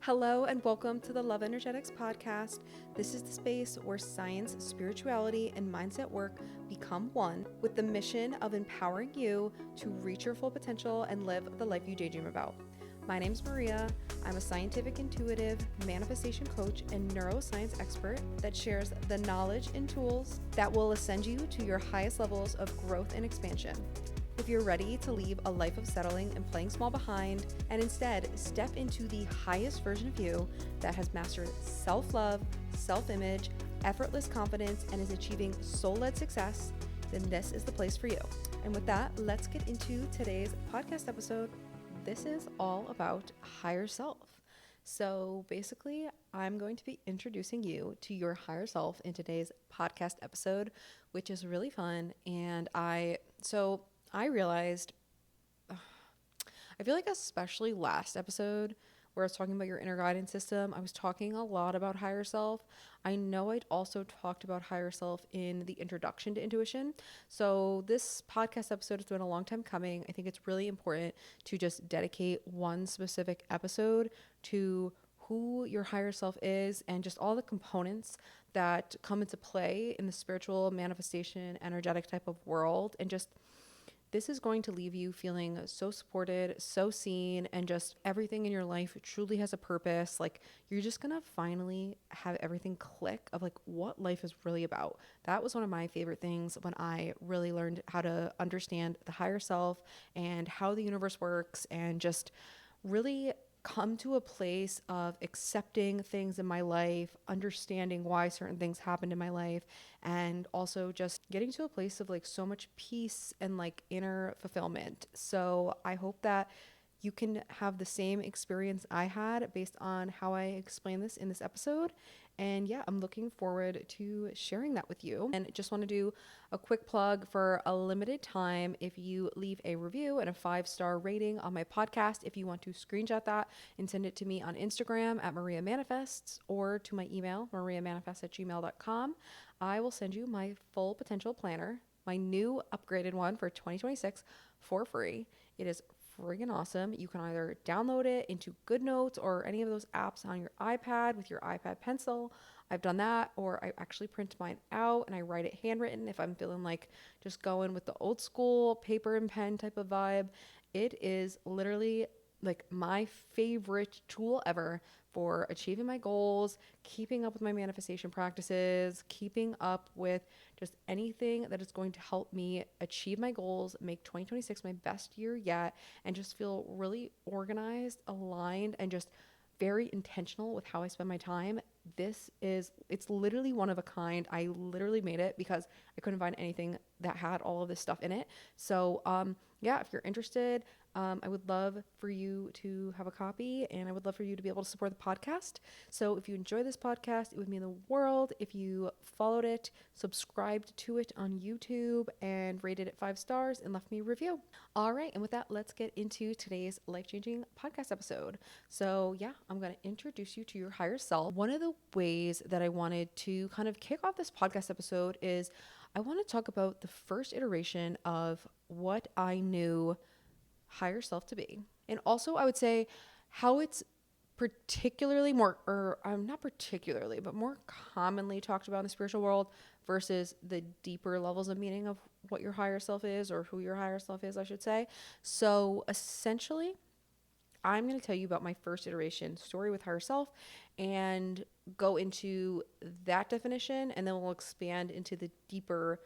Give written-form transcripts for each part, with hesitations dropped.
Hello and welcome to the Love Energetics Podcast. This is the space where science, spirituality, and mindset work become one with the mission of empowering you to reach your full potential and live the life you daydream about. My name's Maria. I'm a scientific intuitive, manifestation coach, and neuroscience expert that shares the knowledge and tools that will ascend you to your highest levels of growth and expansion. If you're ready to leave a life of settling and playing small behind, and instead step into the highest version of you that has mastered self-love, self-image, effortless confidence, and is achieving soul-led success, then this is the place for you. And with that, let's get into today's podcast episode. This is all about higher self. So basically, I'm going to be introducing you to your higher self in today's podcast episode, which is really fun. And I realized, I feel like especially last episode where I was talking about your inner guidance system, I was talking a lot about higher self. I know I'd also talked about higher self in the introduction to intuition. So this podcast episode has been a long time coming. I think it's really important to just dedicate one specific episode to who your higher self is and just all the components that come into play in the spiritual manifestation, energetic type of world, and just this is going to leave you feeling so supported, so seen, and just everything in your life truly has a purpose. Like you're just going to finally have everything click of like what life is really about. That was one of my favorite things when I really learned how to understand the higher self and how the universe works and just really come to a place of accepting things in my life, understanding why certain things happened in my life, and also just getting to a place of like so much peace and like inner fulfillment. So I hope that you can have the same experience I had based on how I explain this in this episode. And yeah, I'm looking forward to sharing that with you. And just want to do a quick plug for a limited time. If you leave a review and a 5-star rating on my podcast, if you want to screenshot that and send it to me on Instagram at Maria Manifests or to my email, mariamanifests@gmail.com, I will send you my full potential planner, my new upgraded one for 2026 for free. It is friggin' awesome. You can either download it into GoodNotes or any of those apps on your iPad with your iPad pencil. I've done that, or I actually print mine out and I write it handwritten if I'm feeling like just going with the old school paper and pen type of vibe. It is literally like my favorite tool ever for achieving my goals, keeping up with my manifestation practices, keeping up with just anything that is going to help me achieve my goals, make 2026 my best year yet, and just feel really organized, aligned, and just very intentional with how I spend my time. It's literally one of a kind. I literally made it because I couldn't find anything that had all of this stuff in it. So, yeah, if you're interested, I would love for you to have a copy and I would love for you to be able to support the podcast. So if you enjoy this podcast, it would mean the world if you followed it, subscribed to it on YouTube, and rated it 5 stars and left me a review. All right. And with that, let's get into today's life-changing podcast episode. So yeah, I'm going to introduce you to your higher self. One of the ways that I wanted to kind of kick off this podcast episode is I want to talk about the first iteration of what I knew higher self to be. And also, I would say how it's particularly more, or not particularly, but more commonly talked about in the spiritual world versus the deeper levels of meaning of what your higher self is, or who your higher self is, I should say. So essentially, I'm going to tell you about my first iteration story with higher self and go into that definition, and then we'll expand into the deeper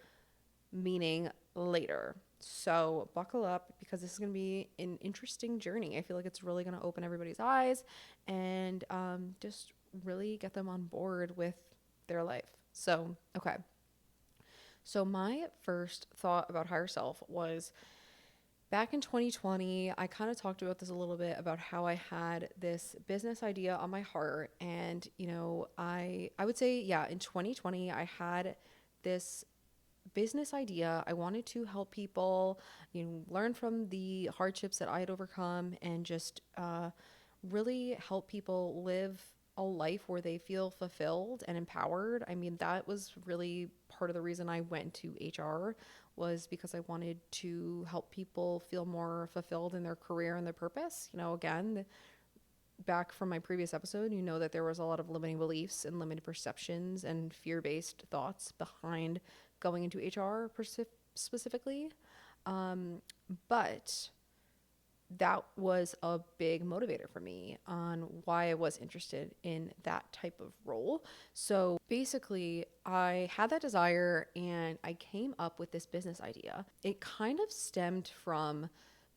meaning later. So buckle up because this is going to be an interesting journey. I feel like it's really going to open everybody's eyes and just really get them on board with their life. So, okay. So my first thought about higher self was back in 2020. I kind of talked about this a little bit about how I had this business idea on my heart. And, I would say, yeah, in 2020, I had this business idea. I wanted to help people, learn from the hardships that I had overcome and just really help people live a life where they feel fulfilled and empowered. I mean, that was really part of the reason I went to HR was because I wanted to help people feel more fulfilled in their career and their purpose. Again, back from my previous episode, you know that there was a lot of limiting beliefs and limited perceptions and fear-based thoughts behind going into HR specifically. Um, but that was a big motivator for me on why I was interested in that type of role. So basically, I had that desire and I came up with this business idea. It kind of stemmed from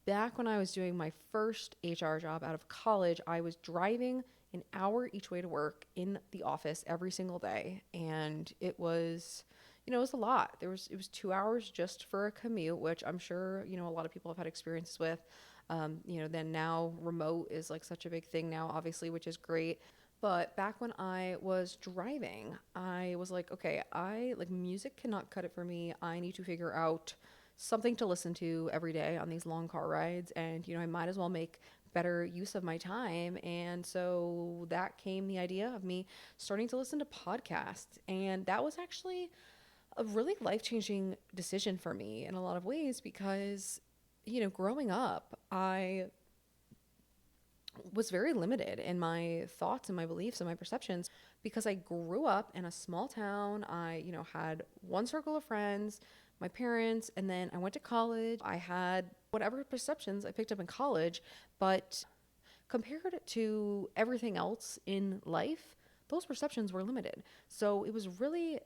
back when I was doing my first HR job out of college. I was driving an hour each way to work in the office every single day, and it was, it was a lot. It was 2 hours just for a commute, which I'm sure, a lot of people have had experiences with. Then now remote is like such a big thing now, obviously, which is great. But back when I was driving, I was like, okay, I like music cannot cut it for me. I need to figure out something to listen to every day on these long car rides. And, I might as well make better use of my time. And so that came the idea of me starting to listen to podcasts. And that was actually a really life changing decision for me in a lot of ways because, growing up, I was very limited in my thoughts and my beliefs and my perceptions because I grew up in a small town. I, had one circle of friends, my parents, and then I went to college. I had whatever perceptions I picked up in college, but compared to everything else in life, those perceptions were limited. So it was really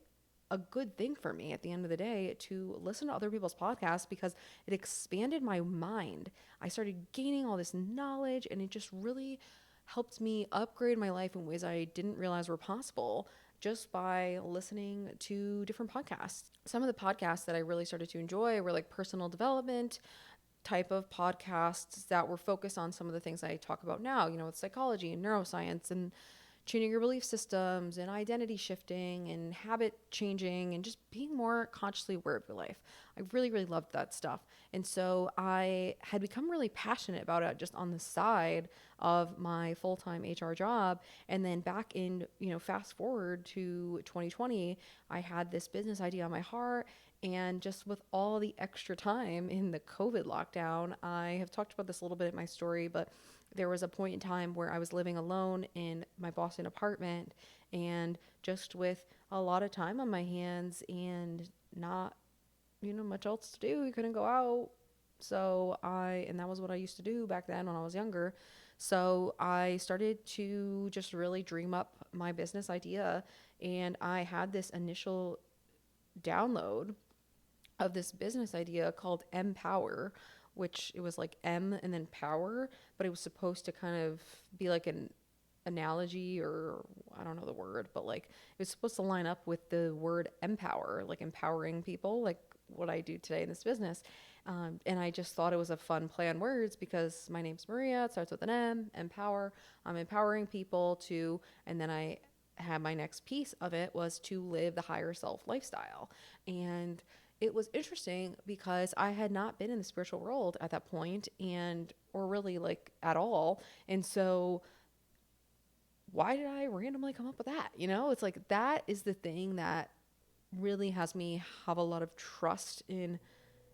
a good thing for me at the end of the day to listen to other people's podcasts because it expanded my mind. I started gaining all this knowledge and it just really helped me upgrade my life in ways I didn't realize were possible just by listening to different podcasts. Some of the podcasts that I really started to enjoy were like personal development type of podcasts that were focused on some of the things I talk about now, with psychology and neuroscience and tuning your belief systems and identity shifting and habit changing and just being more consciously aware of your life. I really, really loved that stuff. And so I had become really passionate about it just on the side of my full-time HR job. And then back in, fast forward to 2020, I had this business idea on my heart. And just with all the extra time in the COVID lockdown, I have talked about this a little bit in my story, but there was a point in time where I was living alone in my Boston apartment and just with a lot of time on my hands and not, much else to do. You couldn't go out. And that was what I used to do back then when I was younger. So I started to just really dream up my business idea. And I had this initial download of this business idea called Empower, which it was like M and then power, but it was supposed to kind of be like an analogy, or I don't know the word, but like it was supposed to line up with the word empower, like empowering people, like what I do today in this business. And I just thought it was a fun play on words because my name's Maria. It starts with an M, empower. I'm empowering people to, and then I had my next piece of it was to live the higher self lifestyle. And it was interesting because I had not been in the spiritual world at that point or really like at all. And so why did I randomly come up with that? It's like that is the thing that really has me have a lot of trust in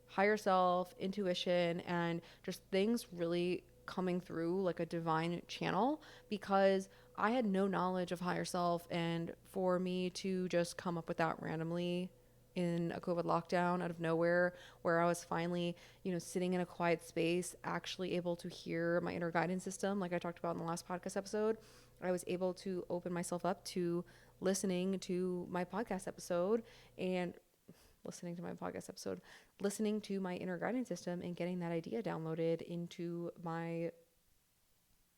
higher self, intuition, and just things really coming through like a divine channel because I had no knowledge of higher self. And for me to just come up with that randomly in a COVID lockdown out of nowhere, where I was finally, sitting in a quiet space, actually able to hear my inner guidance system, like I talked about in the last podcast episode, I was able to open myself up to listening to my podcast episode and listening to my inner guidance system and getting that idea downloaded into my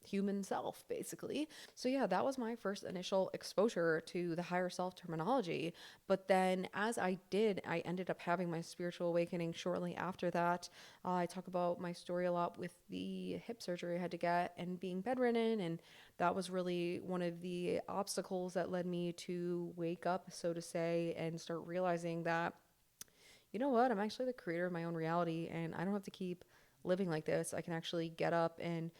human self, basically. So yeah, that was my first initial exposure to the higher self terminology. But then as I ended up having my spiritual awakening shortly after that. I talk about my story a lot with the hip surgery I had to get and being bedridden, and that was really one of the obstacles that led me to wake up, so to say, and start realizing that, I'm actually the creator of my own reality and I don't have to keep living like this. I can actually get up and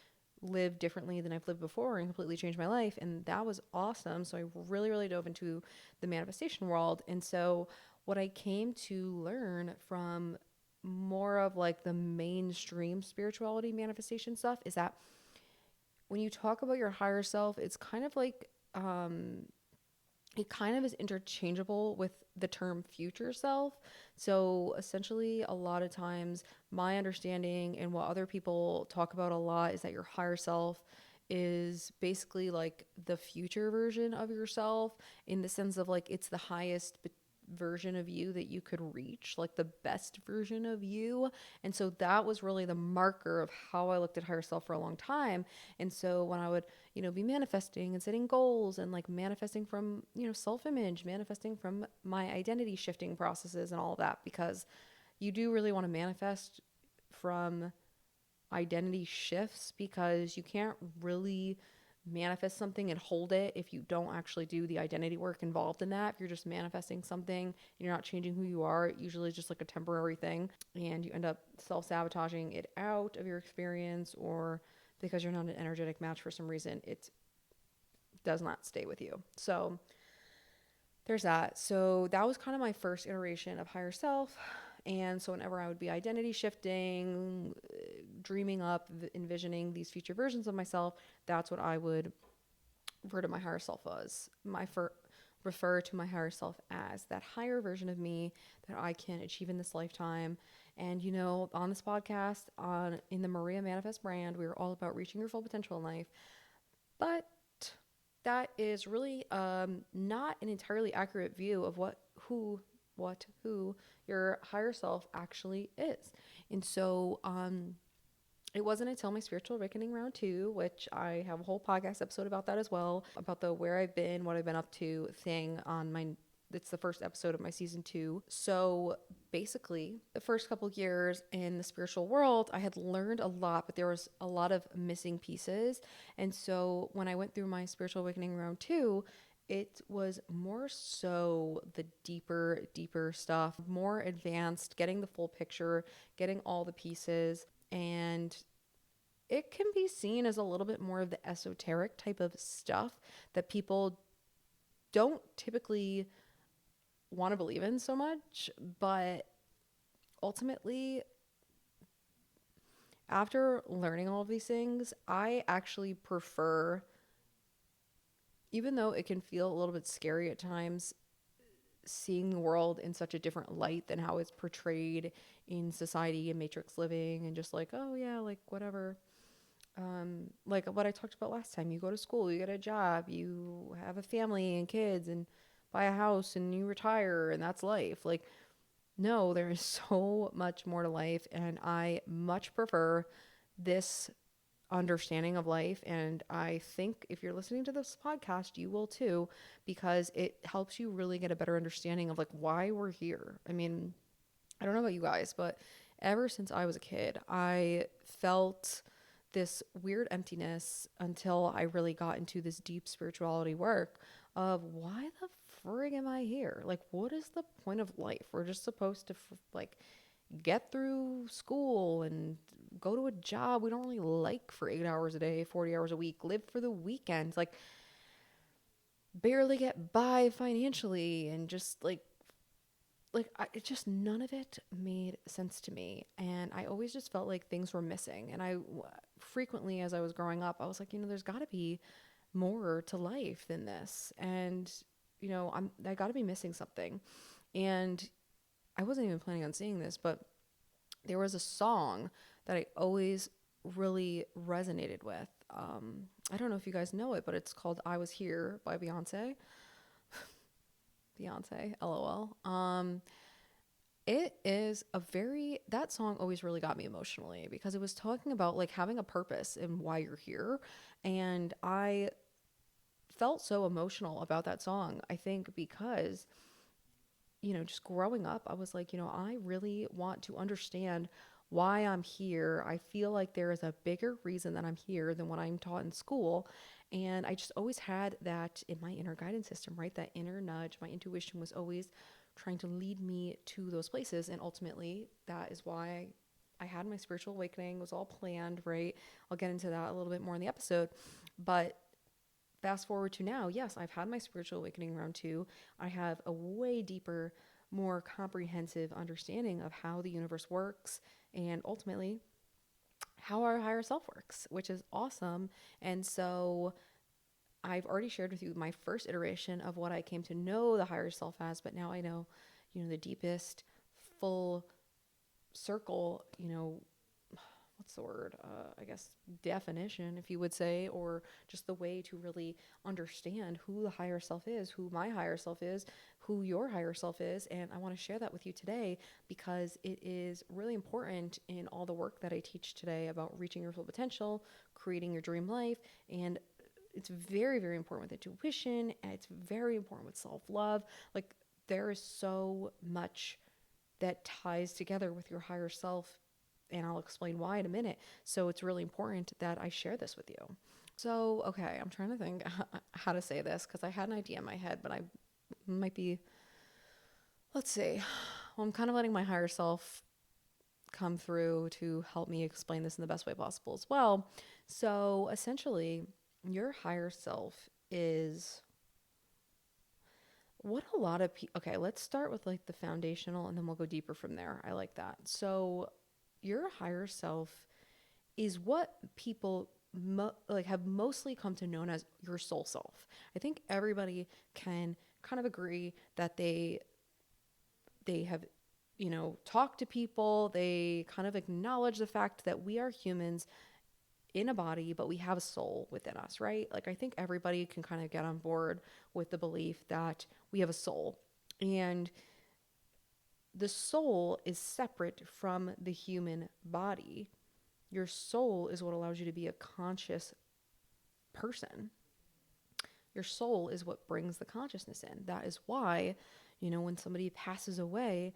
live differently than I've lived before and completely change my life. And that was awesome. So I really, really dove into the manifestation world. And so what I came to learn from more of like the mainstream spirituality manifestation stuff is that when you talk about your higher self, it's kind of like, it kind of is interchangeable with the term future self. So essentially, a lot of times, my understanding and what other people talk about a lot is that your higher self is basically like the future version of yourself, in the sense of like it's the highest version of you that you could reach, like the best version of you. And so that was really the marker of how I looked at higher self for a long time. And so when I would, be manifesting and setting goals and like manifesting from, self-image, manifesting from my identity shifting processes and all of that, because you do really want to manifest from identity shifts, because you can't really manifest something and hold it if you don't actually do the identity work involved in that. If you're just manifesting something and you're not changing who you are, it usually is just like a temporary thing, and you end up self-sabotaging it out of your experience, or because you're not an energetic match for some reason, it does not stay with you. So there's that. So that was kind of my first iteration of higher self. And so whenever I would be identity shifting, dreaming up, envisioning these future versions of myself, that's what I would refer to my higher self as. Refer to my higher self as that higher version of me that I can achieve in this lifetime. And on this podcast, in the Maria Manifest brand, we are all about reaching your full potential in life. But that is really not an entirely accurate view of who your higher self actually is. And so it wasn't until my spiritual awakening round 2, which I have a whole podcast episode about that as well, about the where I've been, what I've been up to thing on my, it's the first episode of my season 2. So basically, the first couple of years in the spiritual world, I had learned a lot, but there was a lot of missing pieces. And so when I went through my spiritual awakening round 2, it was more so the deeper stuff, more advanced, getting the full picture, getting all the pieces. And it can be seen as a little bit more of the esoteric type of stuff that people don't typically want to believe in so much. But ultimately, after learning all of these things, I actually prefer, even though it can feel a little bit scary at times, seeing the world in such a different light than how it's portrayed in society and matrix living, and just like, oh yeah, like whatever. Like what I talked about last time, you go to school, you get a job, you have a family and kids and buy a house and you retire and that's life. Like, no, there is so much more to life, and I much prefer this understanding of life. And I think if you're listening to this podcast, you will too, because it helps you really get a better understanding of like why we're here. I mean, I don't know about you guys, but ever since I was a kid, I felt this weird emptiness until I really got into this deep spirituality work of why the frig am I here? Like, what is the point of life? We're just supposed to like get through school and go to a job we don't really like for 8 hours a day, 40 hours a week, live for the weekends, like barely get by financially, and just it just, none of it made sense to me. And I always just felt like things were missing. And I frequently, as I was growing up, I was like, there's got to be more to life than this. And, I got to be missing something. And I wasn't even planning on seeing this, but there was a song that I always really resonated with. I don't know if you guys know it, but it's called I Was Here by Beyonce. Beyonce, LOL. It is that song always really got me emotionally, because it was talking about like having a purpose and why you're here. And I felt so emotional about that song, I think, because, just growing up, I was like, I really want to understand why I'm here. I feel like there is a bigger reason that I'm here than what I'm taught in school. And I just always had that in my inner guidance system, right? That inner nudge, my intuition was always trying to lead me to those places. And ultimately, that is why I had my spiritual awakening. It was all planned, right? I'll get into that a little bit more in the episode. But fast forward to now, yes, I've had my spiritual awakening round 2. I have a way deeper, more comprehensive understanding of how the universe works, and ultimately how our higher self works, which is awesome. And so I've already shared with you my first iteration of what I came to know the higher self as, but now I know, the deepest, full circle, what's the word? I guess definition, if you would say, or just the way to really understand who the higher self is, who my higher self is, who your higher self is. And I want to share that with you today because it is really important in all the work that I teach today about reaching your full potential, creating your dream life, and it's very, very important with intuition, and it's very important with self-love. Like, there is so much that ties together with your higher self, and I'll explain why in a minute. So it's really important that I share this with you. So, okay, I'm trying to think how to say this because I had an idea in my head, but I might be, let's see. Well, I'm kind of letting my higher self come through to help me explain this in the best way possible as well. So essentially, your higher self is what a lot of people, okay, let's start with like the foundational and then we'll go deeper from there. I like that. So your higher self is what people have mostly come to know as your soul self. I think everybody can kind of agree that they have, talked to people, they kind of acknowledge the fact that we are humans in a body, but we have a soul within us, right? Like, I think everybody can kind of get on board with the belief that we have a soul. And the soul is separate from the human body. Your soul is what allows you to be a conscious person. Your soul is what brings the consciousness in. That is why, when somebody passes away,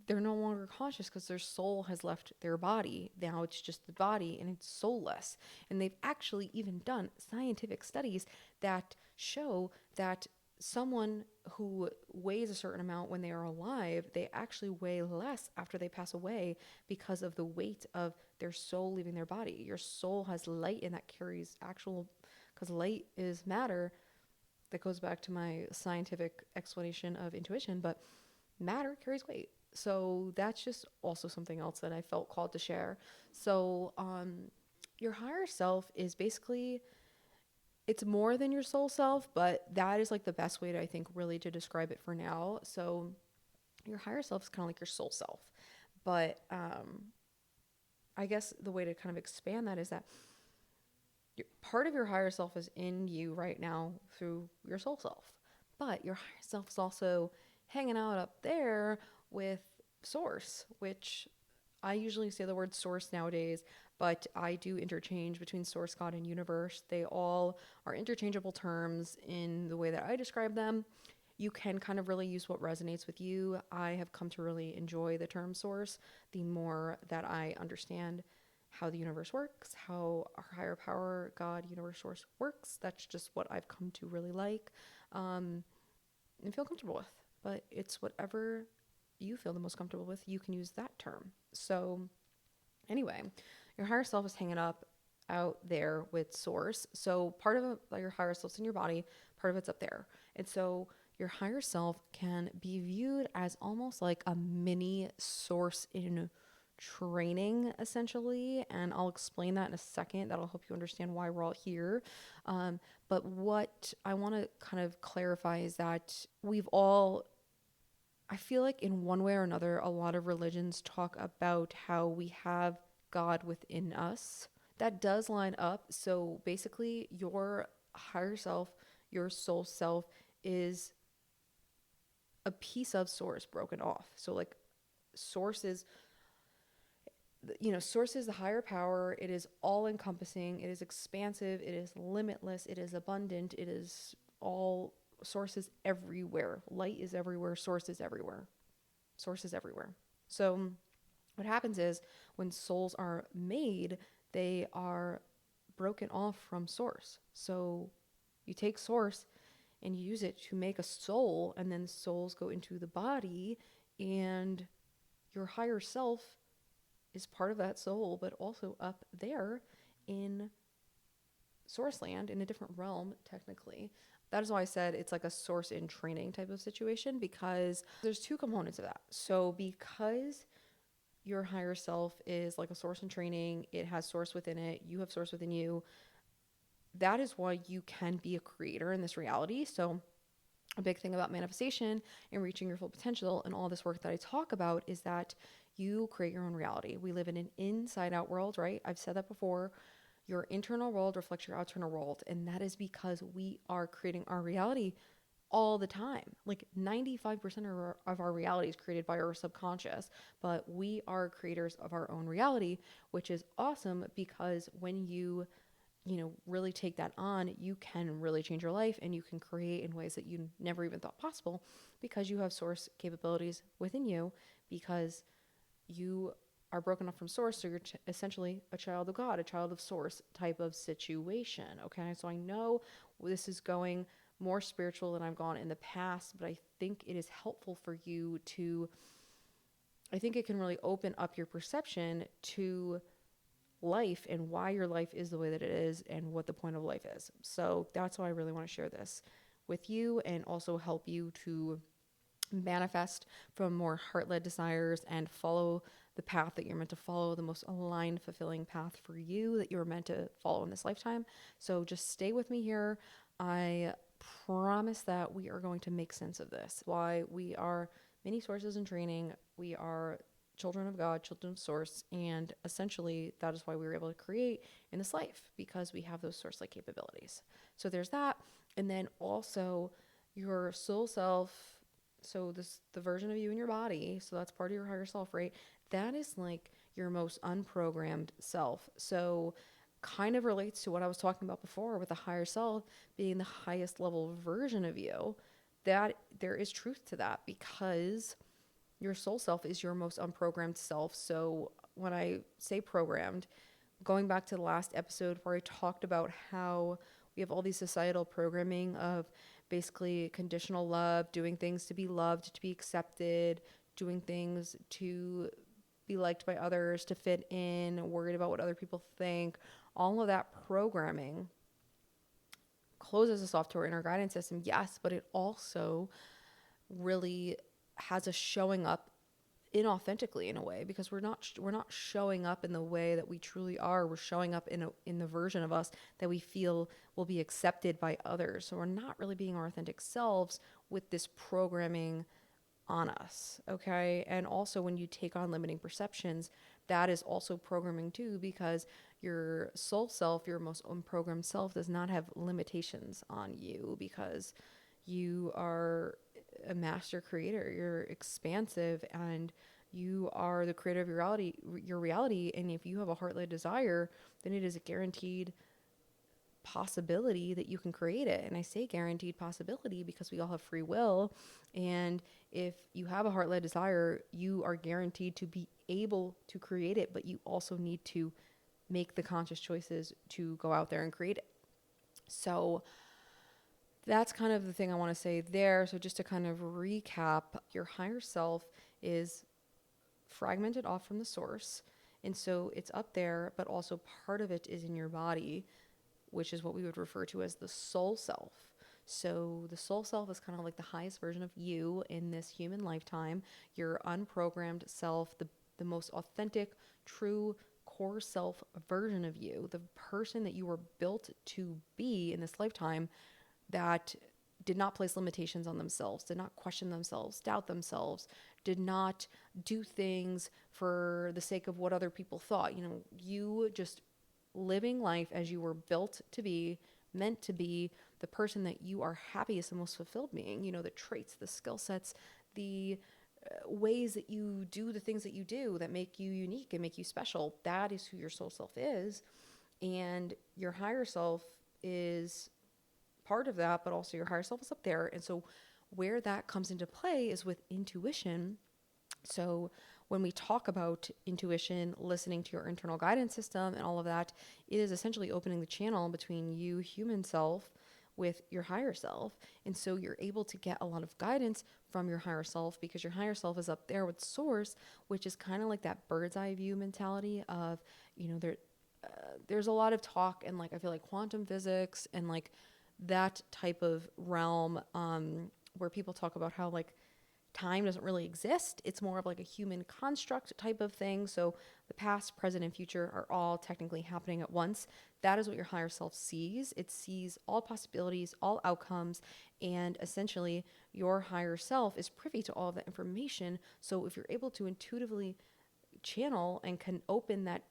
they're no longer conscious because their soul has left their body. Now it's just the body and it's soulless. And they've actually even done scientific studies that show that someone who weighs a certain amount when they are alive, they actually weigh less after they pass away because of the weight of their soul leaving their body. Your soul has light, and that carries because light is matter. That goes back to my scientific explanation of intuition, but matter carries weight. So that's just also something else that I felt called to share. So your higher self is basically, it's more than your soul self, but that is like the best way to, I think, really to describe it for now. So your higher self is kind of like your soul self. But I guess the way to kind of expand that is that part of your higher self is in you right now through your soul self. But your higher self is also hanging out up there with source, which I usually say the word source nowadays, but I do interchange between source, God, and universe. They all are interchangeable terms in the way that I describe them. You can kind of really use what resonates with you. I have come to really enjoy the term source the more that I understand how the universe works, how our higher power, God, universe, source works. That's just what I've come to really like and feel comfortable with. But it's whatever you feel the most comfortable with, you can use that term. So anyway, your higher self is hanging up out there with source. So part of your higher self's in your body, part of it's up there. And so your higher self can be viewed as almost like a mini source in training, essentially. And I'll explain that in a second. That'll help you understand why we're all here. But what I want to kind of clarify is that I feel like in one way or another, a lot of religions talk about how we have God within us. That does line up. So basically, your higher self, your soul self, is a piece of source broken off. So like source is, source is the higher power. It is all encompassing. It is expansive. It is limitless. It is abundant. It is all sources everywhere. Light is everywhere. Source is everywhere. Source is everywhere. So what happens is when souls are made, they are broken off from source. So you take source and you use it to make a soul, and then souls go into the body, and your higher self is part of that soul, but also up there in source land, in a different realm, technically. That is why I said it's like a source in training type of situation, because there's two components of that. So because your higher self is like a source in training. It has source within it. You have source within you. That is why you can be a creator in this reality. So a big thing about manifestation and reaching your full potential and all this work that I talk about is that you create your own reality. We live in an inside out world, right? I've said that before. Your internal world reflects your external world. And that is because we are creating our reality all the time. Like 95% of our reality is created by our subconscious, but we are creators of our own reality, which is awesome because when you really take that on, you can really change your life and you can create in ways that you never even thought possible because you have source capabilities within you because you are broken up from source. So you're essentially a child of God, a child of source type of situation. Okay. So I know this is going more spiritual than I've gone in the past, but I think it is helpful for you to, I think it can really open up your perception to life and why your life is the way that it is and what the point of life is. So that's why I really want to share this with you and also help you to manifest from more heart-led desires and follow the path that you're meant to follow, the most aligned, fulfilling path for you that you're meant to follow in this lifetime. So just stay with me here. I promise that we are going to make sense of this. Why we are many sources in training. We are children of God, children of source, and essentially that is why we were able to create in this life because we have those source-like capabilities. So there's that. And then also your soul self, so this the version of you in your body, so that's part of your higher self, right? That is like your most unprogrammed self. So kind of relates to what I was talking about before with the higher self being the highest level version of you. That there is truth to that because your soul self is your most unprogrammed self. So when I say programmed, going back to the last episode where I talked about how we have all these societal programming of basically conditional love, doing things to be loved, to be accepted, doing things to be liked by others, to fit in, worried about what other people think. All of that programming closes us off to our inner guidance system, yes, but it also really has us showing up inauthentically in a way because we're not showing up in the way that we truly are. We're showing up in the version of us that we feel will be accepted by others. So we're not really being our authentic selves with this programming on us, okay? And also when you take on limiting perceptions, that is also programming too because your soul self, your most unprogrammed self does not have limitations on you because you are a master creator. You're expansive and you are the creator of your reality. And if you have a heart-led desire, then it is a guaranteed possibility that you can create it. And I say guaranteed possibility because we all have free will. And if you have a heart-led desire, you are guaranteed to be able to create it, but you also need to make the conscious choices to go out there and create it. So that's kind of the thing I want to say there. So just to kind of recap, your higher self is fragmented off from the source. And so it's up there, but also part of it is in your body, which is what we would refer to as the soul self. So the soul self is kind of like the highest version of you in this human lifetime, your unprogrammed self, the most authentic, true, core self version of you, the person that you were built to be in this lifetime that did not place limitations on themselves, did not question themselves, doubt themselves, did not do things for the sake of what other people thought. You just living life as you were built to be, meant to be, the person that you are happiest and most fulfilled being, the traits, the skill sets, the ways that you do the things that you do that make you unique and make you special. That is who your soul self is. And your higher self is part of that, but also your higher self is up there. And so where that comes into play is with intuition. So when we talk about intuition, listening to your internal guidance system and all of that, it is essentially opening the channel between you, human self, with your higher self. And so you're able to get a lot of guidance from your higher self because your higher self is up there with source, which is kind of like that bird's eye view mentality of, there's a lot of talk and I feel like quantum physics and that type of realm where people talk about how time doesn't really exist. It's more of like a human construct type of thing. So the past, present, and future are all technically happening at once. That is what your higher self sees. It sees all possibilities, all outcomes, and essentially your higher self is privy to all of that information. So if you're able to intuitively channel and can open that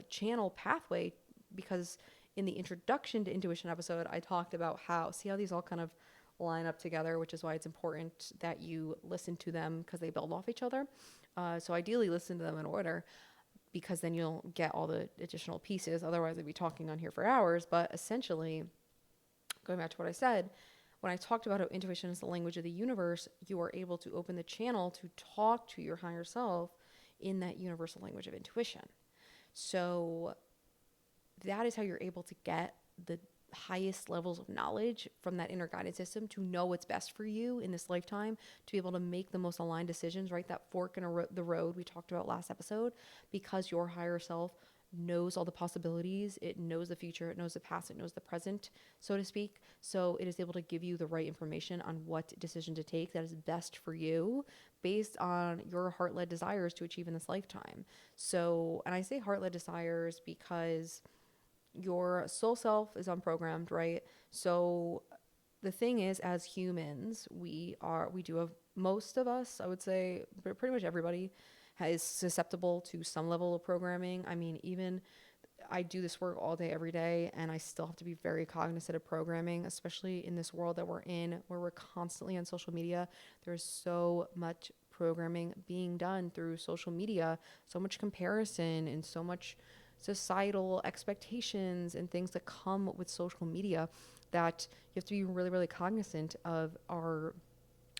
channel pathway, because in the introduction to intuition episode, I talked about see how these all kind of line up together, which is why it's important that you listen to them because they build off each other. So ideally listen to them in order, because then you'll get all the additional pieces. Otherwise I'd be talking on here for hours. But essentially, going back to what I said, when I talked about how intuition is the language of the universe, you are able to open the channel to talk to your higher self in that universal language of intuition. So that is how you're able to get the highest levels of knowledge from that inner guidance system, to know what's best for you in this lifetime, to be able to make the most aligned decisions, right? That fork in the road we talked about last episode, because your higher self knows all the possibilities. It knows the future, it knows the past, it knows the present, so to speak. So it is able to give you the right information on what decision to take that is best for you based on your heart-led desires to achieve in this lifetime. So, and I say heart-led desires because your soul self is unprogrammed, right? So the thing is, as humans, we do have, most of us, I would say, but pretty much everybody is susceptible to some level of programming. I mean, even I do this work all day, every day, and I still have to be very cognizant of programming, especially in this world that we're in, where we're constantly on social media. There's so much programming being done through social media, so much comparison and so much societal expectations and things that come with social media, that you have to be really, really cognizant of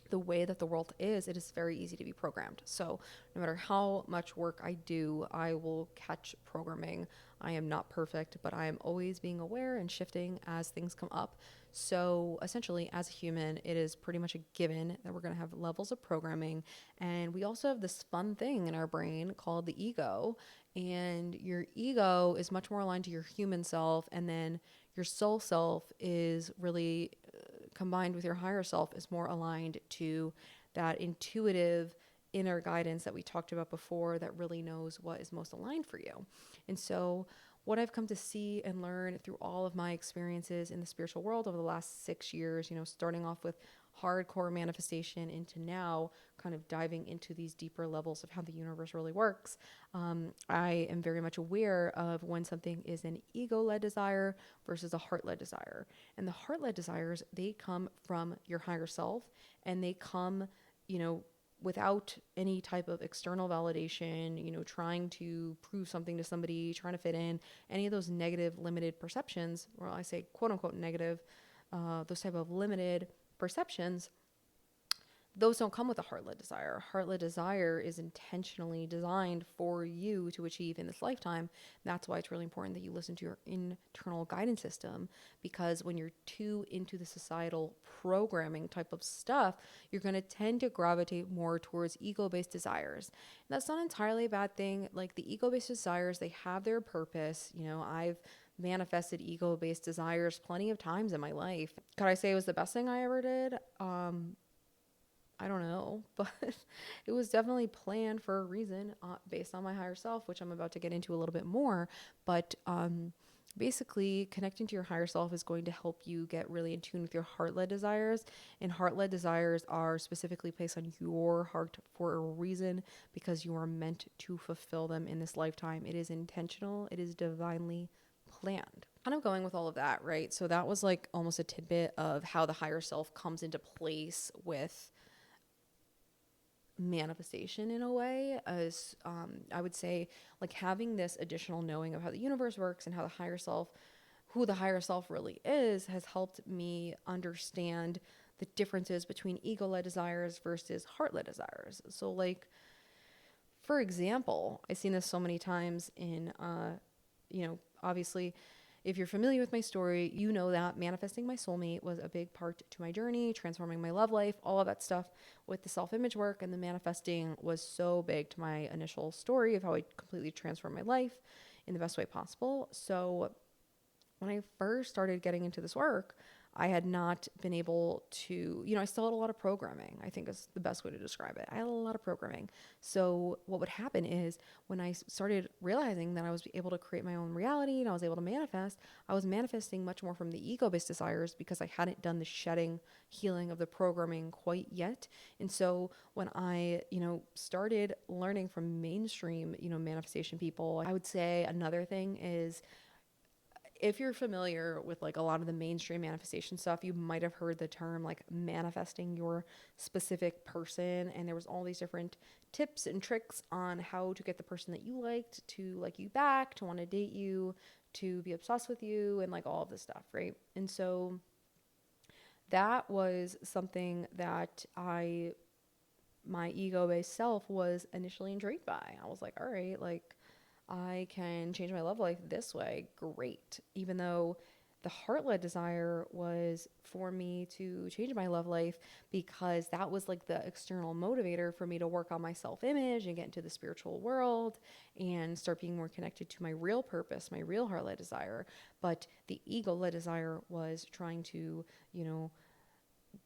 the way that the world is. It is very easy to be programmed. So no matter how much work I do, I will catch programming. I am not perfect, but I am always being aware and shifting as things come up. So essentially, as a human, it is pretty much a given that we're going to have levels of programming. And we also have this fun thing in our brain called the ego. And your ego is much more aligned to your human self. And then your soul self is really combined with your higher self, is more aligned to that intuitive inner guidance that we talked about before, that really knows what is most aligned for you. And so what I've come to see and learn through all of my experiences in the spiritual world over the last 6 years, starting off with hardcore manifestation into now kind of diving into these deeper levels of how the universe really works. I am very much aware of when something is an ego-led desire versus a heart-led desire. And the heart-led desires, they come from your higher self, and they come, without any type of external validation, trying to prove something to somebody, trying to fit in, any of those negative, limited perceptions, or I say quote unquote negative, those type of limited perceptions, those don't come with a heart-led desire. Heart-led desire is intentionally designed for you to achieve in this lifetime. That's why it's really important that you listen to your internal guidance system, because when you're too into the societal programming type of stuff, you're going to tend to gravitate more towards ego-based desires. And that's not entirely a bad thing. Like, the ego-based desires, they have their purpose. I've manifested ego-based desires plenty of times in my life. Could I say it was the best thing I ever did? I don't know, but it was definitely planned for a reason, based on my higher self, which I'm about to get into a little bit more. But basically, connecting to your higher self is going to help you get really in tune with your heart-led desires. And heart-led desires are specifically placed on your heart for a reason, because you are meant to fulfill them in this lifetime. It is intentional. It is divinely planned. Kind of going with all of that, right? So that was like almost a tidbit of how the higher self comes into place with manifestation, in a way, as I would say, like, having this additional knowing of how the universe works and how the higher self, who the higher self really is, has helped me understand the differences between ego-led desires versus heart-led desires. So, like, for example, I've seen this so many times in obviously, if you're familiar with my story, you know that manifesting my soulmate was a big part to my journey, transforming my love life, all of that stuff with the self-image work, and the manifesting was so big to my initial story of how I completely transformed my life in the best way possible. So when I first started getting into this work, I had not been able to, I still had a lot of programming, I think is the best way to describe it. I had a lot of programming. So what would happen is when I started realizing that I was able to create my own reality and I was able to manifest, I was manifesting much more from the ego-based desires because I hadn't done the shedding, healing of the programming quite yet. And so when I, started learning from mainstream, manifestation people, I would say another thing is, if you're familiar with like a lot of the mainstream manifestation stuff, you might have heard the term like manifesting your specific person. And there was all these different tips and tricks on how to get the person that you liked to like you back, to want to date you, to be obsessed with you, and like all of this stuff, right? And so that was something that my ego-based self was initially intrigued by. I was like, all right, like I can change my love life this way. Great. Even though the heart-led desire was for me to change my love life because that was like the external motivator for me to work on my self-image and get into the spiritual world and start being more connected to my real purpose, my real heart-led desire. But the ego-led desire was trying to,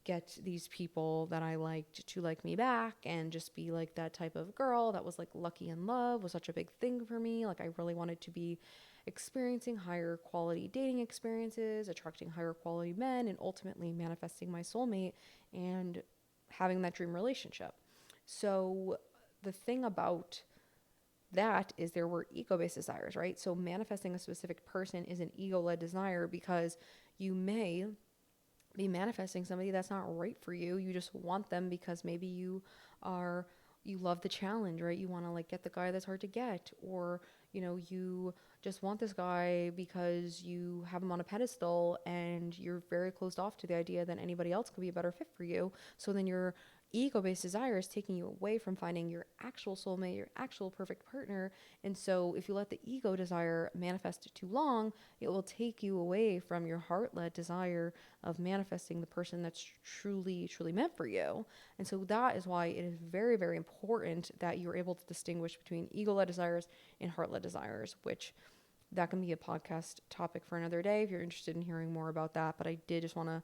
get these people that I liked to like me back and just be like that type of girl that was like lucky in love was such a big thing for me. Like I really wanted to be experiencing higher quality dating experiences, attracting higher quality men, and ultimately manifesting my soulmate and having that dream relationship. So the thing about that is there were ego-based desires, right? So manifesting a specific person is an ego-led desire because you may be manifesting somebody that's not right for you. You just want them because maybe you love the challenge, right? You want to like get the guy that's hard to get, or you just want this guy because you have him on a pedestal and you're very closed off to the idea that anybody else could be a better fit for you. So then your ego-based desire is taking you away from finding your actual soulmate, your actual perfect partner. And so if you let the ego desire manifest too long, it will take you away from your heart-led desire of manifesting the person that's truly, truly meant for you. And so that is why it is very, very important that you're able to distinguish between ego-led desires and heart-led desires, which that can be a podcast topic for another day if you're interested in hearing more about that. But I did just want to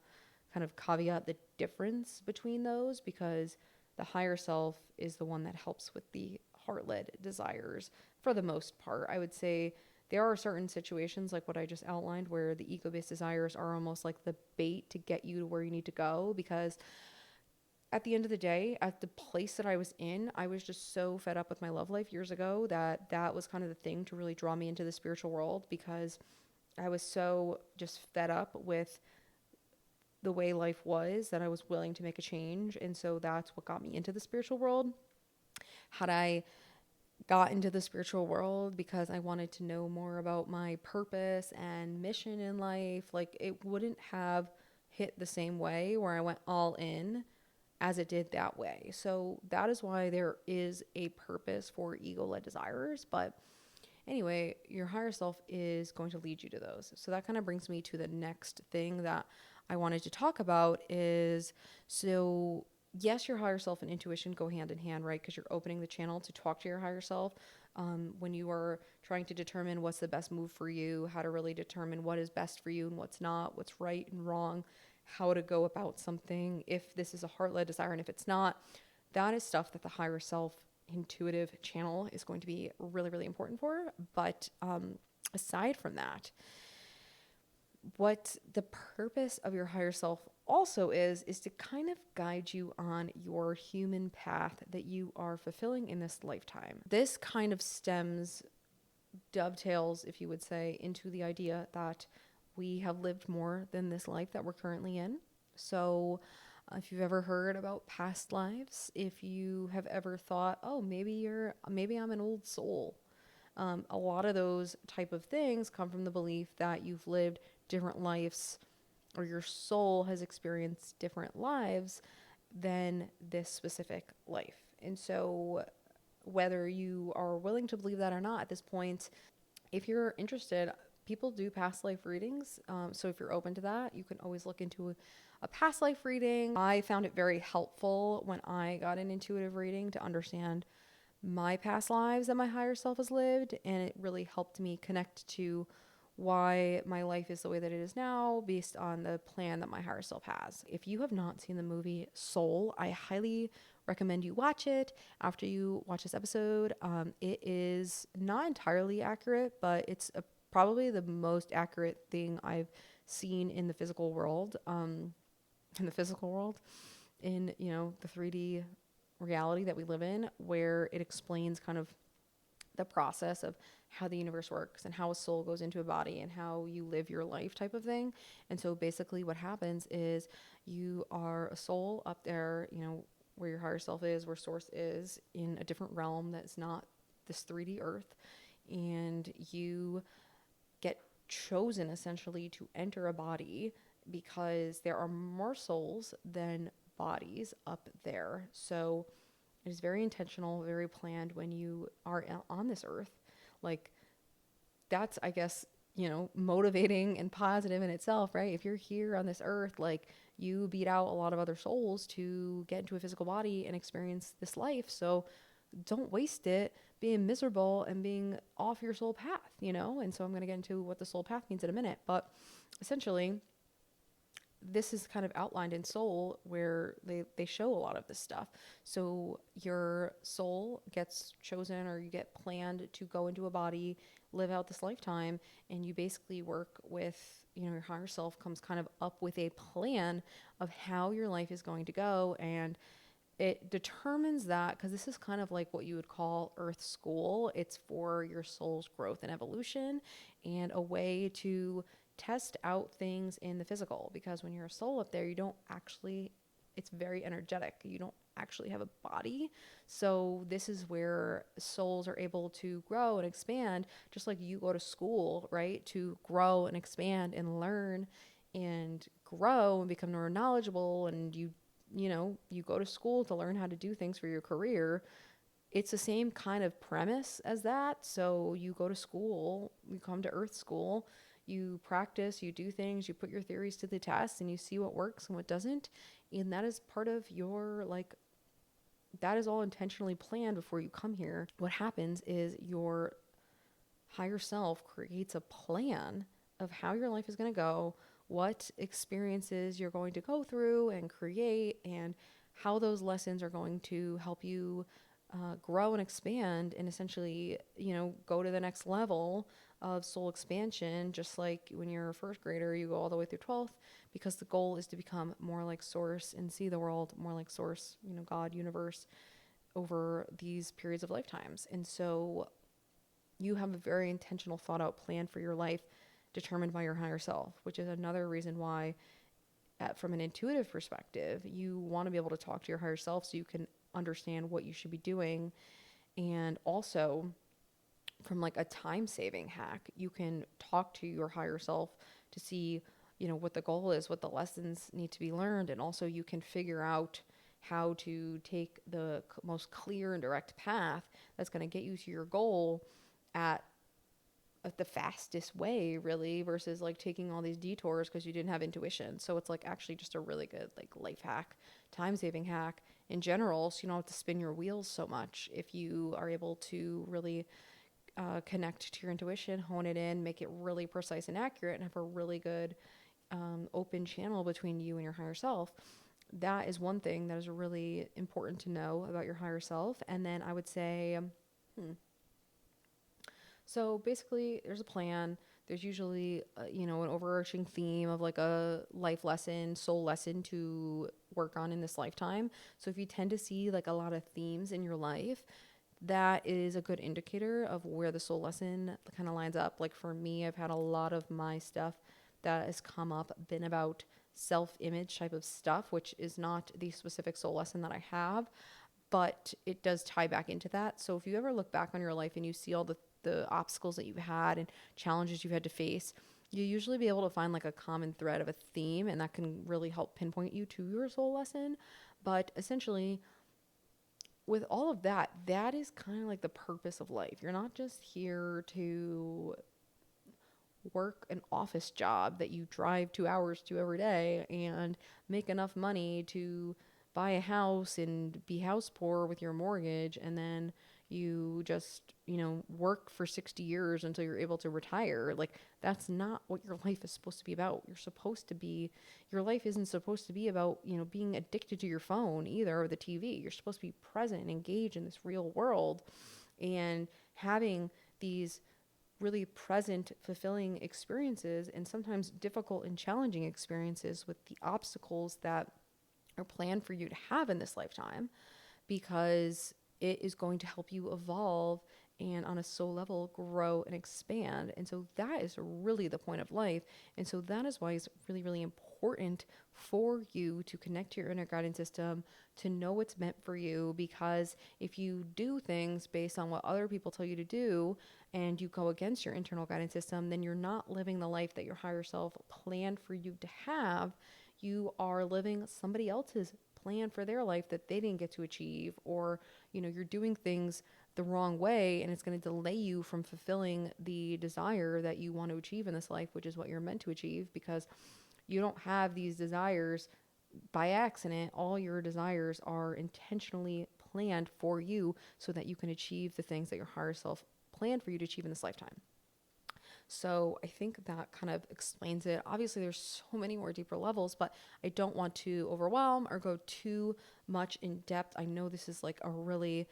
kind of caveat the difference between those because the higher self is the one that helps with the heart-led desires for the most part. I would say there are certain situations like what I just outlined where the ego-based desires are almost like the bait to get you to where you need to go, because at the end of the day, at the place that I was in, I was just so fed up with my love life years ago that was kind of the thing to really draw me into the spiritual world, because I was so just fed up with the way life was that I was willing to make a change. And so that's what got me into the spiritual world. Had I got into the spiritual world because I wanted to know more about my purpose and mission in life, like it wouldn't have hit the same way where I went all in as it did that way. So that is why there is a purpose for ego-led desires. But anyway, your higher self is going to lead you to those. So that kind of brings me to the next thing that I wanted to talk about is, so yes, your higher self and intuition go hand in hand, right? Because you're opening the channel to talk to your higher self when you are trying to determine what's the best move for you, how to really determine what is best for you and what's not, what's right and wrong, how to go about something, if this is a heart-led desire and if it's not. That is stuff that the higher self intuitive channel is going to be really, really important for. But aside from that, what the purpose of your higher self also is to kind of guide you on your human path that you are fulfilling in this lifetime. This kind of dovetails, if you would say, into the idea that we have lived more than this life that we're currently in. So if you've ever heard about past lives, if you have ever thought, oh, maybe I'm an old soul. A lot of those type of things come from the belief that you've lived different lives, or your soul has experienced different lives than this specific life. And so whether you are willing to believe that or not at this point, if you're interested, people do past life readings. So if you're open to that, you can always look into a past life reading. I found it very helpful when I got an intuitive reading to understand my past lives that my higher self has lived, and it really helped me connect to why my life is the way that it is now based on the plan that my higher self has. If you have not seen the movie Soul, I highly recommend you watch it after you watch this episode. It is not entirely accurate, but it's probably the most accurate thing I've seen in the physical world. In the physical world, in the 3D reality that we live in, where it explains kind of the process of how the universe works and how a soul goes into a body and how you live your life type of thing. And so basically what happens is you are a soul up there, where your higher self is, where source is, in a different realm that's not this 3D earth. And you get chosen essentially to enter a body because there are more souls than bodies up there. So it is very intentional, very planned when you are on this earth. Like, that's, I guess, motivating and positive in itself, right? If you're here on this earth, like, you beat out a lot of other souls to get into a physical body and experience this life. So don't waste it being miserable and being off your soul path. And so I'm going to get into what the soul path means in a minute. But essentially, this is kind of outlined in Soul, where they show a lot of this stuff. So your soul gets chosen, or you get planned to go into a body, live out this lifetime, and you basically work with, your higher self comes kind of up with a plan of how your life is going to go. And it determines that, because this is kind of like what you would call Earth School. It's for your soul's growth and evolution, and a way to test out things in the physical. Because when you're a soul up there, you don't actually, it's very energetic. You don't actually have a body. So this is where souls are able to grow and expand, just like you go to school, right? To grow and expand and learn and grow and become more knowledgeable. And you go to school to learn how to do things for your career. It's the same kind of premise as that. So you go to school, you come to Earth School, you practice, you do things, you put your theories to the test, and you see what works and what doesn't. And that is part of your, like, that is all intentionally planned before you come here. What happens is your higher self creates a plan of how your life is going to go, what experiences you're going to go through and create, and how those lessons are going to help you grow and expand, and essentially, go to the next level of soul expansion. Just like when you're a first grader, you go all the way through 12th, because the goal is to become more like source and see the world more like source, God, universe, over these periods of lifetimes. And so you have a very intentional, thought out plan for your life, determined by your higher self, which is another reason why, from an intuitive perspective, you want to be able to talk to your higher self so you can understand what you should be doing. And also, from like a time saving hack, you can talk to your higher self to see, what the goal is, what the lessons need to be learned. And also, you can figure out how to take the most clear and direct path that's going to get you to your goal at the fastest way, really, versus like taking all these detours because you didn't have intuition. So it's like actually just a really good like life hack, time saving hack in general, so you don't have to spin your wheels so much if you are able to really connect to your intuition, hone it in, make it really precise and accurate, and have a really good open channel between you and your higher self. That is one thing that is really important to know about your higher self. And then I would say, so basically, there's a plan. There's usually, an overarching theme of like a life lesson, soul lesson to work on in this lifetime. So if you tend to see like a lot of themes in your life, that is a good indicator of where the soul lesson kind of lines up. Like for me, I've had a lot of my stuff that has come up been about self-image type of stuff, which is not the specific soul lesson that I have, but it does tie back into that. So if you ever look back on your life and you see all the obstacles that you've had and challenges you've had to face, you usually be able to find like a common thread of a theme, and that can really help pinpoint you to your soul lesson. But essentially, with all of that, that is kind of like the purpose of life. You're not just here to work an office job that you drive 2 hours to every day and make enough money to buy a house and be house poor with your mortgage, and then you just, work for 60 years until you're able to retire. Like, that's not what your life is supposed to be about. Your life isn't supposed to be about, being addicted to your phone either, or the TV. You're supposed to be present and engaged in this real world and having these really present, fulfilling experiences, and sometimes difficult and challenging experiences with the obstacles that are planned for you to have in this lifetime, because it is going to help you evolve and on a soul level grow and expand. And so that is really the point of life. And so that is why it's really, really important for you to connect to your inner guidance system, to know what's meant for you. Because if you do things based on what other people tell you to do and you go against your internal guidance system, then you're not living the life that your higher self planned for you to have. You are living somebody else's plan for their life that they didn't get to achieve, or you're doing things the wrong way, and it's going to delay you from fulfilling the desire that you want to achieve in this life, which is what you're meant to achieve, because you don't have these desires by accident. All your desires are intentionally planned for you so that you can achieve the things that your higher self planned for you to achieve in this lifetime. So I think that kind of explains it. Obviously, there's so many more deeper levels, but I don't want to overwhelm or go too much in depth. I know this is like a really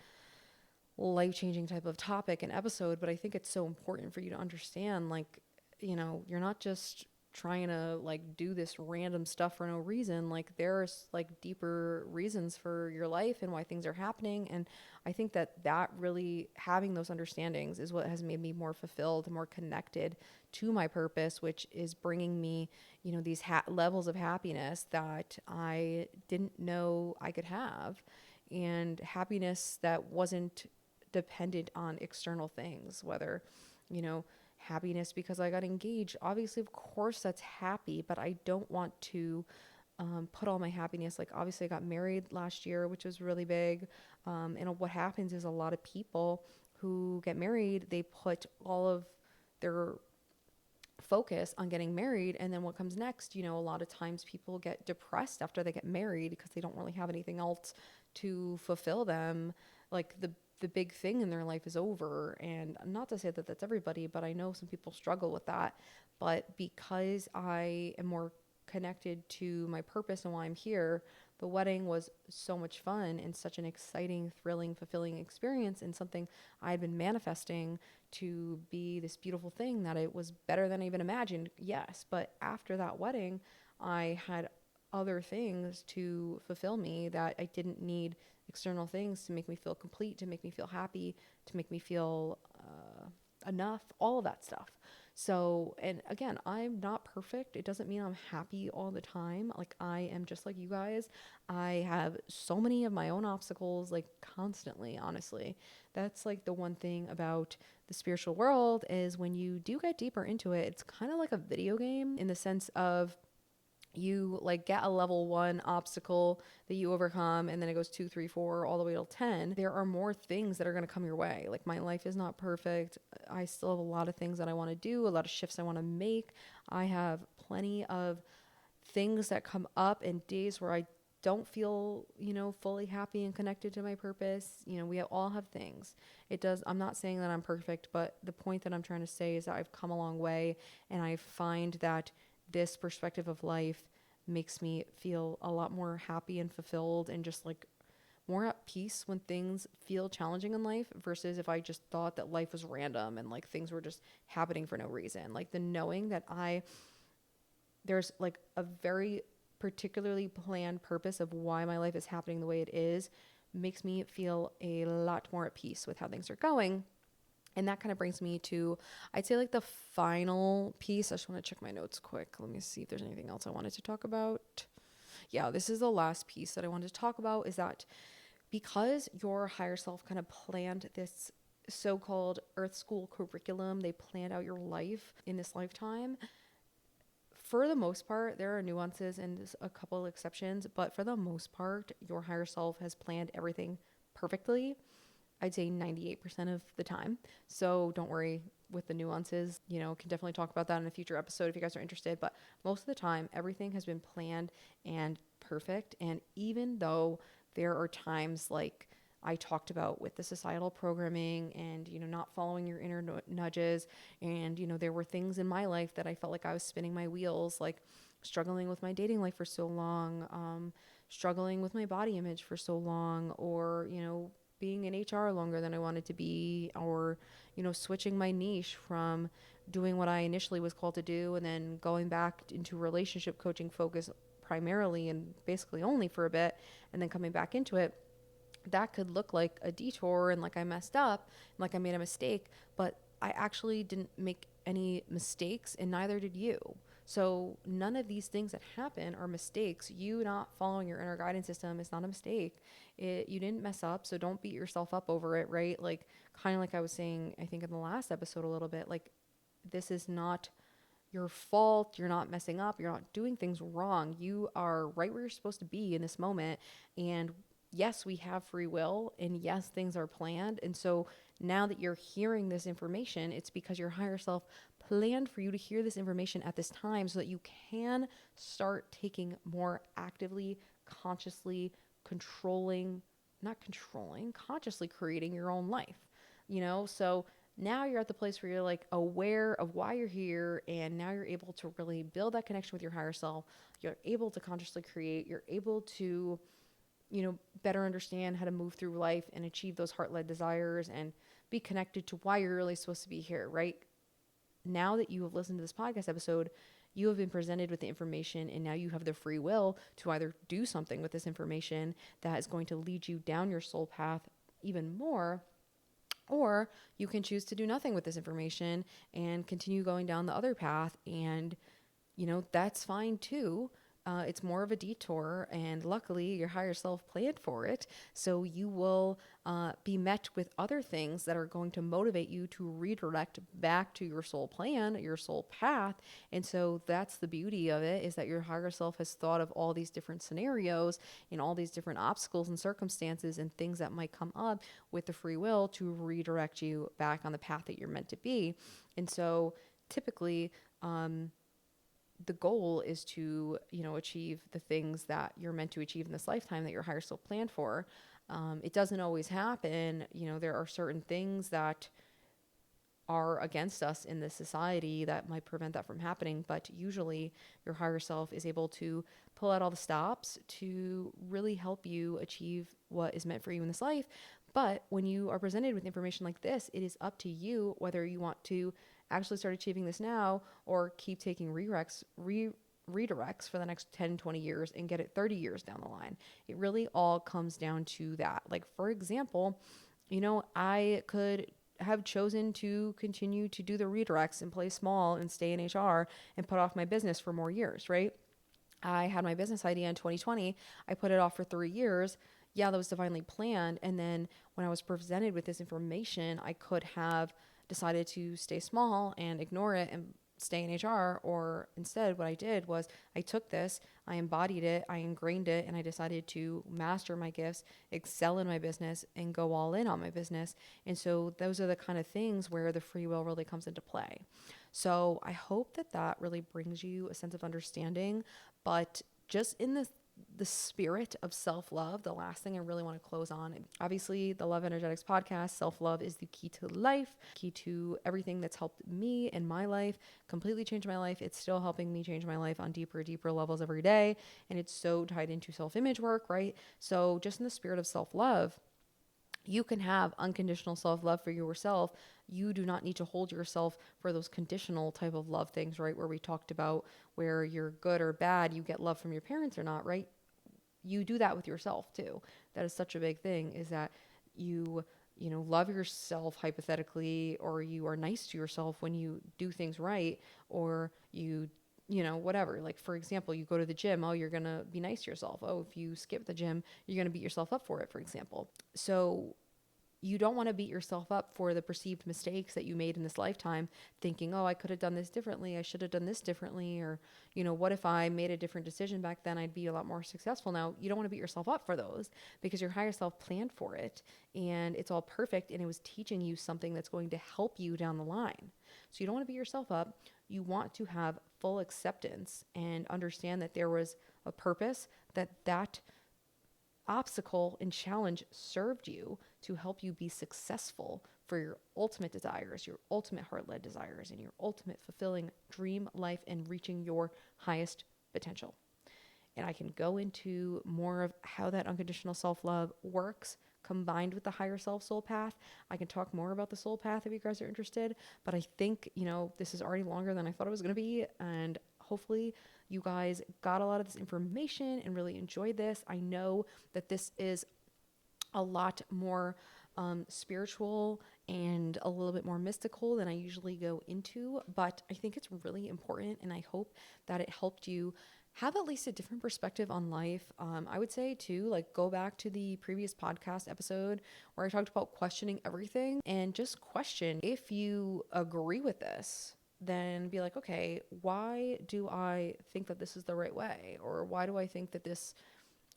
life-changing type of topic and episode, but I think it's so important for you to understand, like, you're not just trying to like do this random stuff for no reason. Like, there's like deeper reasons for your life and why things are happening. And I think that really, having those understandings is what has made me more fulfilled, more connected to my purpose, which is bringing me, these levels of happiness that I didn't know I could have, and happiness that wasn't dependent on external things, whether, happiness because I got engaged. Obviously, of course, that's happy, but I don't want to put all my happiness, like, obviously I got married last year, which was really big. And what happens is a lot of people who get married, they put all of their focus on getting married, and then what comes next, a lot of times people get depressed after they get married because they don't really have anything else to fulfill them. Like, the big thing in their life is over. And not to say that that's everybody, but I know some people struggle with that. But because I am more connected to my purpose and why I'm here, the wedding was so much fun and such an exciting, thrilling, fulfilling experience, and something I had been manifesting to be this beautiful thing, that it was better than I even imagined. Yes, but after that wedding, I had other things to fulfill me, that I didn't need external things to make me feel complete, to make me feel happy, to make me feel enough, all of that stuff. So, and again, I'm not perfect. It doesn't mean I'm happy all the time. Like, I am just like you guys. I have so many of my own obstacles, like, constantly, honestly. That's like the one thing about the spiritual world, is when you do get deeper into it, it's kind of like a video game, in the sense of, you like get a level 1 obstacle that you overcome, and then it goes 2, 3, 4 all the way till 10. There are more things that are going to come your way. Like, my life is not perfect. I still have a lot of things that I want to do, a lot of shifts I want to make. I have plenty of things that come up, and days where I don't feel, fully happy and connected to my purpose. We all have things. I'm not saying that I'm perfect, but the point that I'm trying to say is that I've come a long way, and I find that this perspective of life makes me feel a lot more happy and fulfilled, and just like more at peace when things feel challenging in life, versus if I just thought that life was random and like things were just happening for no reason. Like, the knowing that there's like a very particularly planned purpose of why my life is happening the way it is, makes me feel a lot more at peace with how things are going. And that kind of brings me to, I'd say, like, the final piece. I just want to check my notes quick. Let me see if there's anything else I wanted to talk about. Yeah, this is the last piece that I wanted to talk about, is that because your higher self kind of planned this so-called Earth School curriculum, they planned out your life in this lifetime. For the most part, there are nuances and a couple exceptions, but for the most part, your higher self has planned everything perfectly. I'd say 98% of the time. So don't worry with the nuances. Can definitely talk about that in a future episode if you guys are interested. But most of the time, everything has been planned and perfect. And even though there are times like I talked about with the societal programming and, not following your inner nudges. And, there were things in my life that I felt like I was spinning my wheels, like struggling with my dating life for so long, struggling with my body image for so long, or, being in HR longer than I wanted to be, or, switching my niche from doing what I initially was called to do and then going back into relationship coaching focus primarily and basically only for a bit, and then coming back into it. That could look like a detour and like I messed up and like I made a mistake, but I actually didn't make any mistakes and neither did you. So none of these things that happen are mistakes. You not following your inner guidance system is not a mistake. You didn't mess up, so don't beat yourself up over it, right? Like kind of like I was saying, I think in the last episode a little bit, like this is not your fault. You're not messing up. You're not doing things wrong. You are right where you're supposed to be in this moment. And yes, we have free will, and yes, things are planned. And so now that you're hearing this information, it's because your higher self planned for you to hear this information at this time so that you can start taking more actively, consciously consciously creating your own life, So now you're at the place where you're like aware of why you're here, and now you're able to really build that connection with your higher self. You're able to consciously create, you're able to better understand how to move through life and achieve those heart-led desires and be connected to why you're really supposed to be here, right? Now that you have listened to this podcast episode, you have been presented with the information, and now you have the free will to either do something with this information that is going to lead you down your soul path even more, or you can choose to do nothing with this information and continue going down the other path. And, that's fine too. It's more of a detour, and luckily your higher self planned for it. So you will be met with other things that are going to motivate you to redirect back to your soul plan, your soul path. And so that's the beauty of it, is that your higher self has thought of all these different scenarios and all these different obstacles and circumstances and things that might come up with the free will to redirect you back on the path that you're meant to be. And so typically, the goal is to, achieve the things that you're meant to achieve in this lifetime that your higher self planned for. It doesn't always happen. There are certain things that are against us in this society that might prevent that from happening. But usually your higher self is able to pull out all the stops to really help you achieve what is meant for you in this life. But when you are presented with information like this, it is up to you whether you want to actually start achieving this now or keep taking redirects for the next 10, 20 years and get it 30 years down the line. It really all comes down to that. Like, for example, I could have chosen to continue to do the redirects and play small and stay in HR and put off my business for more years, right? I had my business idea in 2020. I put it off for 3 years. Yeah, that was divinely planned. And then when I was presented with this information, I could have decided to stay small and ignore it and stay in HR. Or instead, what I did was I took this, I embodied it, I ingrained it, and I decided to master my gifts, excel in my business, and go all in on my business. And so those are the kind of things where the free will really comes into play. So I hope that that really brings you a sense of understanding. But just in the spirit of self-love, the last thing I really want to close on, obviously the Love Energetics podcast, self-love is the key to life, key to everything that's helped me in my life, completely changed my life. It's still helping me change my life on deeper levels every day. And it's so tied into self-image work, right? So just in the spirit of self-love, you can have unconditional self-love for yourself. You do not need to hold yourself for those conditional type of love things, right? Where we talked about where you're good or bad, you get love from your parents or not, right? You do that with yourself too. That is such a big thing, is that you love yourself hypothetically, or you are nice to yourself when you do things right, or whatever. Like, for example, you go to the gym, oh, you're going to be nice to yourself. Oh, if you skip the gym, you're going to beat yourself up for it, for example. So you don't want to beat yourself up for the perceived mistakes that you made in this lifetime, thinking, oh, I could have done this differently. I should have done this differently. Or, what if I made a different decision back then? I'd be a lot more successful now. You don't want to beat yourself up for those, because your higher self planned for it and it's all perfect. And it was teaching you something that's going to help you down the line. So you don't want to beat yourself up. You want to have full acceptance and understand that there was a purpose, that obstacle and challenge served you to help you be successful for your ultimate desires, your ultimate heart-led desires, and your ultimate fulfilling dream life and reaching your highest potential. And I can go into more of how that unconditional self-love works combined with the higher self soul path. I can talk more about the soul path if you guys are interested, but I think, this is already longer than I thought it was going to be, and hopefully you guys got a lot of this information and really enjoyed this. I know that this is a lot more spiritual and a little bit more mystical than I usually go into, but I think it's really important, and I hope that it helped you have at least a different perspective on life. I would say too, like, go back to the previous podcast episode where I talked about questioning everything, and just question if you agree with this. Then be like, okay, why do I think that this is the right way? Or why do I think that this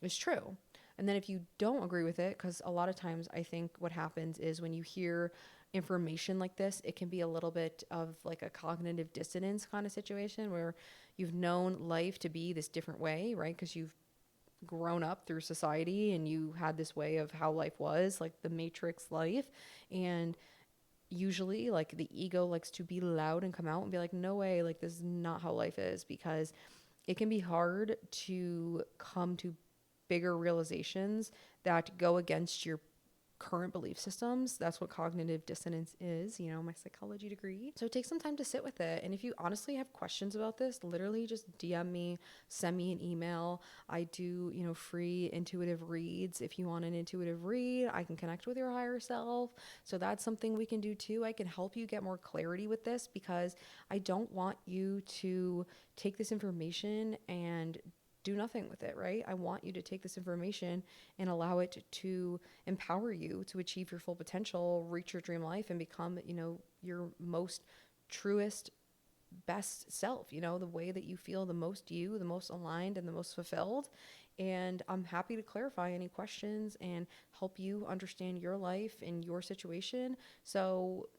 is true? And then if you don't agree with it, because a lot of times I think what happens is when you hear information like this, it can be a little bit of like a cognitive dissonance kind of situation where you've known life to be this different way, right? Because you've grown up through society and you had this way of how life was, like the matrix life. And usually, like, the ego likes to be loud and come out and be like, no way, like, this is not how life is, because it can be hard to come to bigger realizations that go against your current belief systems. That's what cognitive dissonance is, my psychology degree. So take some time to sit with it. And if you honestly have questions about this, literally just DM me, send me an email. I do, free intuitive reads. If you want an intuitive read, I can connect with your higher self. So that's something we can do too. I can help you get more clarity with this, because I don't want you to take this information and do nothing with it, right? I want you to take this information and allow it to empower you to achieve your full potential, reach your dream life, and become, your most truest, best self, the way that you feel the most you, the most aligned, and the most fulfilled. And I'm happy to clarify any questions and help you understand your life and your situation. So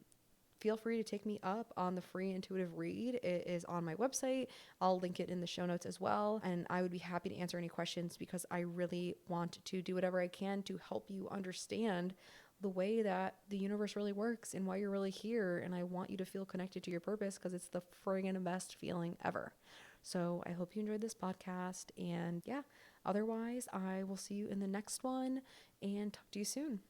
feel free to take me up on the free intuitive read. It is on my website. I'll link it in the show notes as well. And I would be happy to answer any questions, because I really want to do whatever I can to help you understand the way that the universe really works and why you're really here. And I want you to feel connected to your purpose, because it's the friggin' best feeling ever. So I hope you enjoyed this podcast. And yeah, otherwise, I will see you in the next one and talk to you soon.